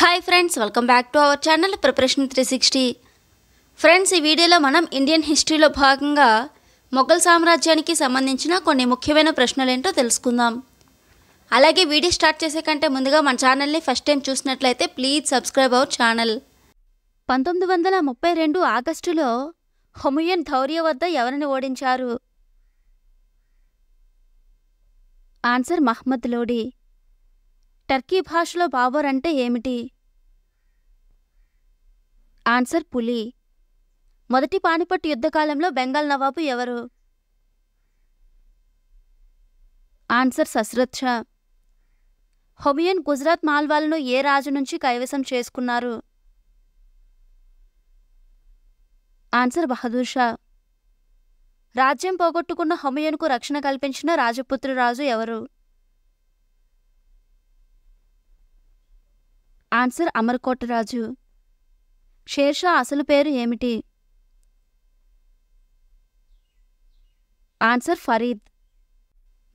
Hi friends, welcome back to our channel preparation 360. Friends, ఈ వీడియోలో మనం ఇండియన్ హిస్టరీలో భాగంగా మొఘల్ సామ్రాజ్యానికి సంబంధించిన కొన్ని ముఖ్యమైన ప్రశ్నలు ఏంటో తెలుసుకుందాం. అలాగే వీడియో స్టార్ట్ చేసే కంటే ముందుగా మన ఛానల్ని ఫస్ట్ టైం చూసినట్లయితే ప్లీజ్ సబ్స్క్రైబ్ అవర్ ఛానల్. 1932 ఆగస్టులో హుమయూన్ ధౌర్య వద్ద ఎవరిని ఓడించారు? ఆన్సర్ మహ్మద్ లోడి. టర్కీ భాషలో బాబర్ అంటే ఏమిటి? ఆన్సర్ పులి. మొదటి పానిపట్ యుద్ధకాలంలో బెంగాల్ నవాబు ఎవరు? ఆన్సర్ సస్రత్ షా. హుమయూన్ గుజరాత్ మాల్వాలను ఏ రాజు నుంచి కైవసం చేసుకున్నారు? ఆన్సర్ బహదూర్ షా. రాజ్యం పోగొట్టుకున్న హుమయూన్కు రక్షణ కల్పించిన రాజపుత్ర రాజు ఎవరు? ఆన్సర్ అమర్కోట రాజు. షేర్షా అసలు పేరు ఏమిటి? ఆన్సర్ ఫరీద్.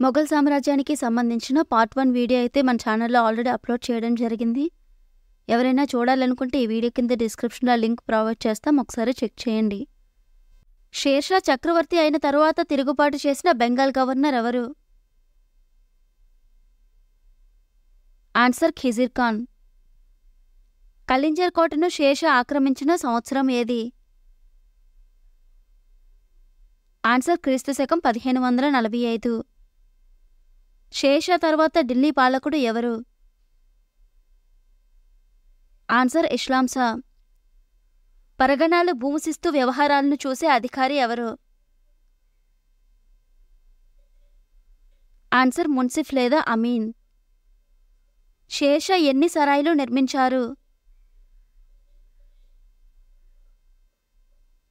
మొఘల్ సామ్రాజ్యానికి సంబంధించిన పార్ట్ 1 వీడియో అయితే మన ఛానల్లో ఆల్రెడీ అప్లోడ్ చేయడం జరిగింది. ఎవరైనా చూడాలనుకుంటే ఈ వీడియో కింద డిస్క్రిప్షన్లో లింక్ ప్రొవైడ్ చేస్తాం, ఒకసారి చెక్ చేయండి. షేర్షా చక్రవర్తి అయిన తరువాత తిరుగుబాటు చేసిన బెంగాల్ గవర్నర్ ఎవరు? ఆన్సర్ ఖిజిర్ ఖాన్. కలింజర్ కోటను షేర్షా ఆక్రమించిన సంవత్సరం ఏది? ఆన్సర్ క్రీస్తుశకం 1545. షేర్షా తర్వాత ఢిల్లీ పాలకుడు ఎవరు? ఆన్సర్ ఇస్లాం షా. పరగణాలు భూమిశిస్తు వ్యవహారాలను చూసే అధికారి ఎవరు? ఆన్సర్ మున్సిఫ్ లేదా అమీన్. షేర్షా ఎన్ని సరాయిలు నిర్మించారు?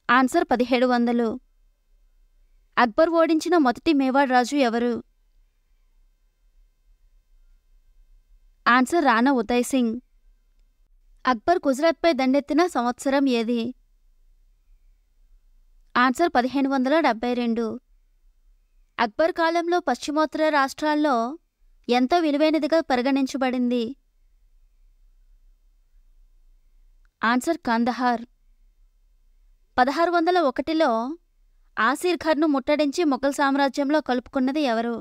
ఆన్సర్ 1700. అక్బర్ ఓడించిన మొదటి మేవాడ్ రాజు ఎవరు? ఆన్సర్ రాణా ఉదయ్ సింగ్. అక్బర్ గుజరాత్పై దండెత్తిన సంవత్సరం ఏది? ఆన్సర్ 1572. అక్బర్ కాలంలో పశ్చిమోత్తర రాష్ట్రాల్లో ఎంతో విలువైనదిగా పరిగణించబడింది? ఆన్సర్ కందహార్. 1601లో ఆసిర్ ఖాన్ను ముట్టడించి మొఘల్ సామ్రాజ్యంలో కలుపుకున్నది ఎవరు?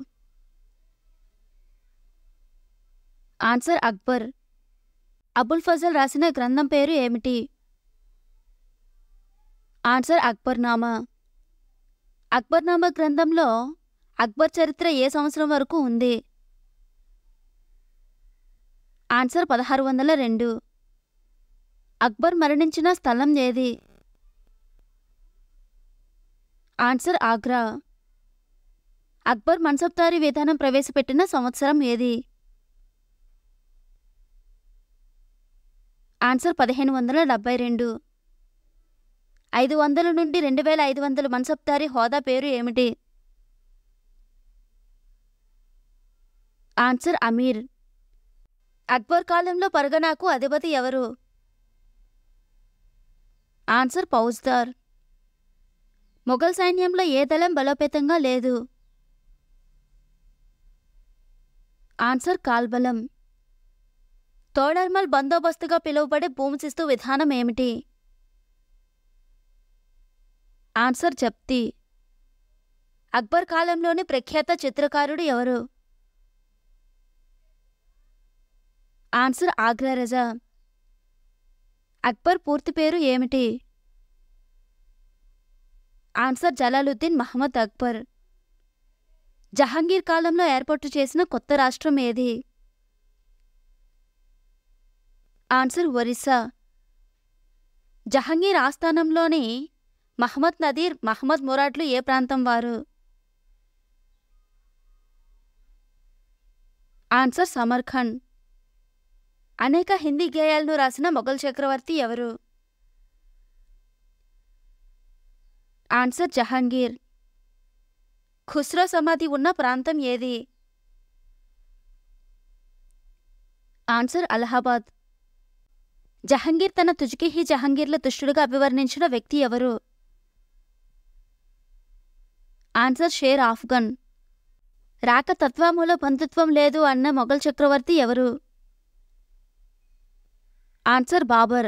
ఆన్సర్ అక్బర్. అబుల్ ఫజల్ రాసిన గ్రంథం పేరు ఏమిటి? ఆన్సర్ అక్బర్నామా. అక్బర్నామా గ్రంథంలో అక్బర్ చరిత్ర ఏ సంవత్సరం వరకు ఉంది? ఆన్సర్ 1602. అక్బర్ మరణించిన స్థలం ఏది? ఆన్సర్ ఆగ్రా. అక్బర్ మన్సబ్దారీ విధానం ప్రవేశపెట్టిన సంవత్సరం ఏది? ఆన్సర్ 1572. 500 నుండి 2500 మన్సబ్దారీ హోదా పేరు ఏమిటి? ఆన్సర్ అమీర్. అక్బర్ కాలంలో పరగనాకు అధిపతి ఎవరు? ఆన్సర్ ఫౌజ్దార్. మొఘల్ సైన్యంలో ఏ దళం బలోపేతంగా లేదు? ఆన్సర్ కాల్బలం. తోడర్మల్ బందోబస్తుగా పిలువబడే భూమిశిస్తు విధానం ఏమిటి? ఆన్సర్ జప్తి. అక్బర్ కాలంలోని ప్రఖ్యాత చిత్రకారుడు ఎవరు? ఆన్సర్ ఆగ్రా రజా. అక్బర్ పూర్తి పేరు ఏమిటి? ఆన్సర్ జలాలుద్దీన్ మహమ్మద్ అక్బర్. జహాంగీర్ కాలంలో ఏర్పాటు చేసిన కొత్త రాష్ట్రం ఏది? ఆన్సర్ ఒరిస్సా. జహాంగీర్ ఆస్థానంలోని మహమ్మద్ నదీర్, మహమ్మద్ మురాడ్లు ఏ ప్రాంతం వారు? Answer Samarkand. అనేక హిందీ గేయాలను రాసిన మొఘల్ చక్రవర్తి ఎవరు? ఆన్సర్ జహాంగీర్. ఖుస్రో సమాధి ఉన్న ప్రాంతం ఏది? ఆన్సర్ అలహాబాద్. జహాంగీర్ తన తుజ్కి జహాంగీర్ల దుష్టుడుగా అభివర్ణించిన వ్యక్తి ఎవరు? Answer share Afghan. రాక తత్వములో బంధుత్వం లేదు అన్న మొఘల్ చక్రవర్తి ఎవరు? ఆన్సర్ బాబర్.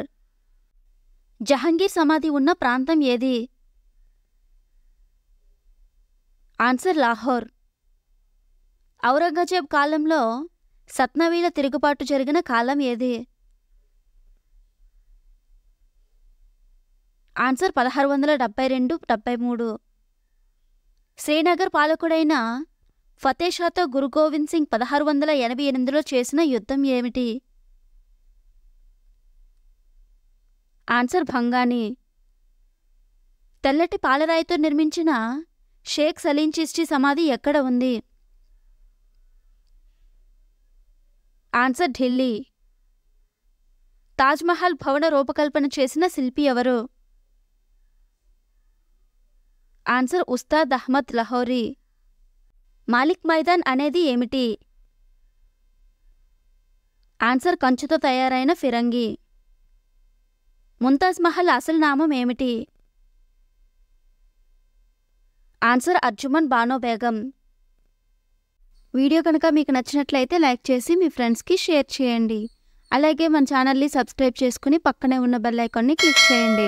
జహంగీర్ సమాధి ఉన్న ప్రాంతం ఏది? ఆన్సర్ లాహోర్. ఔరంగజేబ్ కాలంలో సత్నవీల తిరుగుబాటు జరిగిన కాలం ఏది? ఆన్సర్ 1672-73. శ్రీనగర్ పాలకుడైన ఫతేషాతో గురు గోవింద్ సింగ్ 1688లో చేసిన యుద్ధం ఏమిటి? ఆన్సర్ భంగాని. తెల్లటి పాలరాయితో నిర్మించిన షేక్ సలీం చిష్టి సమాధి ఎక్కడ ఉంది? ఆన్సర్ ఢిల్లీ. తాజ్మహల్ భవన రూపకల్పన చేసిన శిల్పి ఎవరు? ఆన్సర్ ఉస్తాద్ అహ్మద్ లహోరీ. మాలిక్ మైదాన్ అనేది ఏమిటి? ఆన్సర్ కంచుతో తయారైన ఫిరంగి. ముంతాజ్ మహల్ అసలు నామం ఏమిటి? ఆన్సర్ అర్జుమన్ బానో బేగం. వీడియో కనుక మీకు నచ్చినట్లయితే లైక్ చేసి మీ ఫ్రెండ్స్కి షేర్ చేయండి. అలాగే మన ఛానల్ని సబ్స్క్రైబ్ చేసుకుని పక్కనే ఉన్న బెల్ ఐకాన్ని క్లిక్ చేయండి.